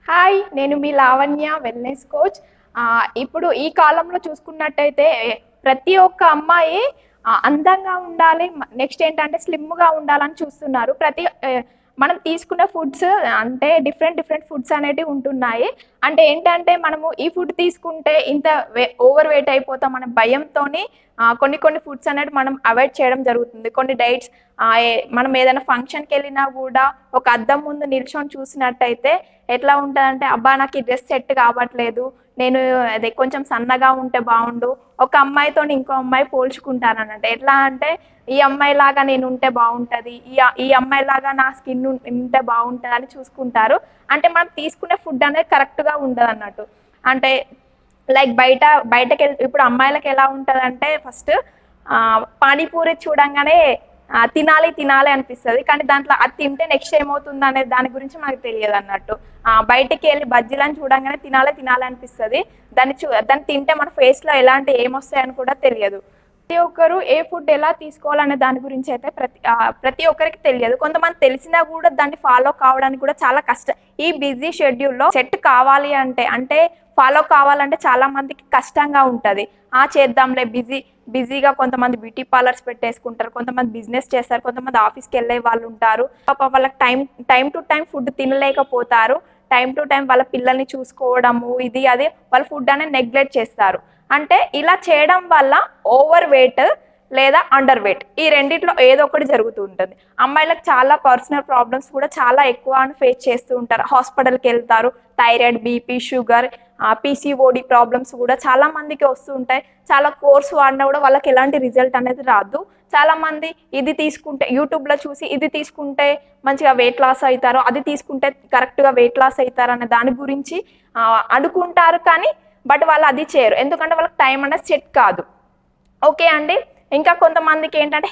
Hi! నేను మీ Lavanya wellness coach. ఇప్పుడు ఈ కాలంలో చూసుకున్నట్టయితే ప్రతి ఒక్క అమ్మాయి అందంగా ఉండాలి. నెక్స్ట్ ఏంటంటే స్లిమ్‌గా ఉండాలని చూస్తున్నారు. మనం తీసుకునే ఫుడ్స్ అంటే డిఫరెంట్ డిఫరెంట్ ఫుడ్స్ అనేటివి ఉంటున్నాయి. అంటే ఏంటంటే మనము ఈ ఫుడ్ తీసుకుంటే ఇంత ఓవర్ వెయిట్ అయిపోతాం అనే భయంతోని కొన్ని కొన్ని ఫుడ్స్ అనేవి మనం అవాయిడ్ చేయడం జరుగుతుంది. కొన్ని డైట్స్ మనం ఏదైనా ఫంక్షన్‌కి వెళ్ళినా కూడా ఒక అద్దం ముందు నిల్చొని చూసినట్టయితే ఎట్లా ఉంటదంటే, అబ్బా! నాకు ఈ డ్రెస్ సెట్ కావట్లేదు. నేను అదే కొంచెం సన్నగా ఉంటే బావుండు. ఒక అమ్మాయితోని ఇంకో అమ్మాయి పోల్చుకుంటారన్నట్టు. ఎట్లా అంటే, ఈ అమ్మాయిలాగా నేను ఉంటే బావుంటది. ఈ అమ్మాయిలాగా నా స్కిన్ ఉంటే బావుంటదని చూసుకుంటారు. అంటే మనం తీసుకునే ఫుడ్ అనేది కరెక్ట్‌గా ఉండదన్నట్టు. అంటే లైక్ ఇప్పుడు అమ్మాయిలకి ఎలా ఉంటదంటే ఫస్ట్ పానీపూరి చూడంగానే తినాలి తినాలి అనిపిస్తది. కానీ దాంట్లో అది తింటే నెక్స్ట్ ఏమవుతుందనే దాని గురించి మనకు తెలియదన్నట్టు. బయటికి వెళ్ళి బజ్జీలని చూడంగానే తినాలి తినాలి అనిపిస్తది. దాన్ని తింటే మన ఫేస్‌లో ఎలాంటి ఏమొస్తాయని కూడా తెలియదు. ప్రతి ఒక్కరు ఏ ఫుడ్ ఎలా తీసుకోవాలనే దాని గురించి అయితే ప్రతి ఒక్కరికి తెలియదు. కొంతమంది తెలిసినా కూడా దాన్ని ఫాలో కావడానికి కూడా చాలా కష్టం. ఈ బిజీ షెడ్యూల్‌లో సెట్ కావాలి అంటే ఫాలో కావాలంటే చాలా మందికి కష్టంగా ఉంటది. చేద్దాంలే బిజీగా కొంతమంది బ్యూటీ పార్లర్స్ పెట్టేసుకుంటారు. కొంతమంది బిజినెస్ చేస్తారు. కొంతమంది ఆఫీస్‌కెళ్ళే వాళ్ళుంటారు. పాపం వాళ్ళకి టైమ్ టు టైమ్ ఫుడ్ తినలేకపోతారు. టైమ్ టు టైమ్ వాళ్ళ పిల్లల్ని చూసుకోవడము, ఇది అది వాళ్ళ ఫుడ్ అనేది నెగ్లెక్ట్ చేస్తారు. అంటే ఇలా చేయడం వల్ల ఓవర్ వెయిట్ లేదా అండర్ వెయిట్ ఈ రెండిట్లో ఏదో ఒకటి జరుగుతూ ఉంటుంది. అమ్మాయిలకు చాలా పర్సనల్ ప్రాబ్లమ్స్ కూడా చాలా ఎక్కువ ఫేస్ చేస్తూ ఉంటారు. హాస్పిటల్కి వెళ్తారు. Thyroid, BP, sugar, PCOD problems కూడా చాలా మందికి వస్తూ ఉంటాయి. చాలా కోర్స్ వాడినా కూడా వాళ్ళకి ఎలాంటి రిజల్ట్ అనేది రాదు. చాలా మంది ఇది తీసుకుంటే యూట్యూబ్లో చూసి ఇది తీసుకుంటే మంచిగా వెయిట్ లాస్ అవుతారు, అది తీసుకుంటే కరెక్ట్గా వెయిట్ లాస్ అవుతారు అనే దాని గురించి అనుకుంటారు. కానీ బట్ వాళ్ళు అది చేయరు. ఎందుకంటే వాళ్ళకి టైం అనేది సెట్ కాదు. ఓకే అండి. ఇంకా కొంతమందికి ఏంటంటే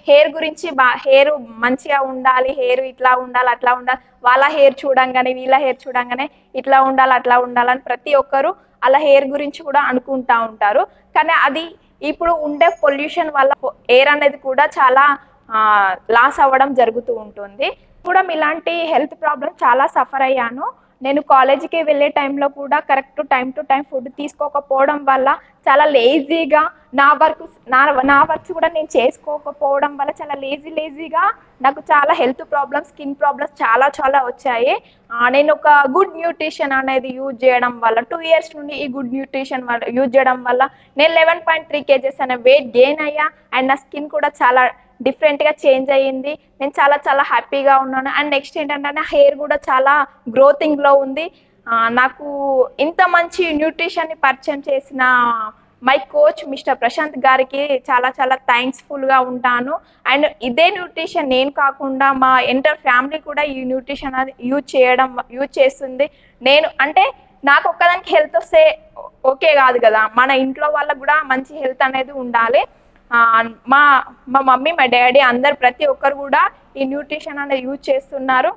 హెయిర్ గురించి హెయిర్ మంచిగా ఉండాలి, హెయిర్ ఇట్లా ఉండాలి, అట్లా ఉండాలి. వాళ్ళ హెయిర్ చూడంగానే, వీళ్ళ హెయిర్ చూడంగానే ఇట్లా ఉండాలి, అట్లా ఉండాలని ప్రతి ఒక్కరు అలా హెయిర్ గురించి కూడా అనుకుంటా ఉంటారు. కానీ అది ఇప్పుడు ఉండే పొల్యూషన్ వల్ల ఎయిర్ అనేది కూడా చాలా లాస్ అవ్వడం జరుగుతూ ఉంటుంది. కూడా ఇలాంటి హెల్త్ ప్రాబ్లమ్ చాలా సఫర్ అయ్యాను. నేను కాలేజీకి వెళ్ళే టైంలో కూడా correct time to time food తీసుకోకపోవడం వల్ల చాలా లేజీగా నా వర్క్స్ కూడా నేను చేసుకోకపోవడం వల్ల చాలా లేజీగా నాకు చాలా హెల్త్ ప్రాబ్లమ్స్, స్కిన్ ప్రాబ్లమ్స్ చాలా చాలా వచ్చాయి. నేను ఒక గుడ్ న్యూట్రిషన్ అనేది యూజ్ చేయడం వల్ల 2 ఇయర్స్ నుండి ఈ గుడ్ న్యూట్రిషన్ యూజ్ చేయడం వల్ల నేను 11.3 కేజెస్ అనే వెయిట్ గెయిన్ అయ్యా. అండ్ నా స్కిన్ కూడా చాలా డిఫరెంట్గా చేంజ్ అయ్యింది. నేను చాలా చాలా హ్యాపీగా ఉన్నాను. అండ్ నెక్స్ట్ ఏంటంటే నా హెయిర్ కూడా చాలా గ్రోతింగ్లో ఉంది. నాకు ఇంత మంచి న్యూట్రిషన్ని పరిచయం చేసిన మై కోచ్ మిస్టర్ ప్రశాంత్ గారికి చాలా చాలా థ్యాంక్స్ఫుల్గా ఉంటాను. అండ్ ఇదే న్యూట్రిషన్ నేను కాకుండా మా ఎంటర్ ఫ్యామిలీ కూడా ఈ న్యూట్రిషన్ అది యూజ్ చేస్తుంది. నేను అంటే నాకు ఒక్కదానికి హెల్త్ వస్తే ఓకే కాదు కదా, మన ఇంట్లో వాళ్ళకు కూడా మంచి హెల్త్ అనేది ఉండాలి. మా మా మమ్మీ, మా డాడీ అందరు ప్రతి ఒక్కరు కూడా ఈ న్యూట్రిషన్ అనేది యూజ్ చేస్తున్నారు.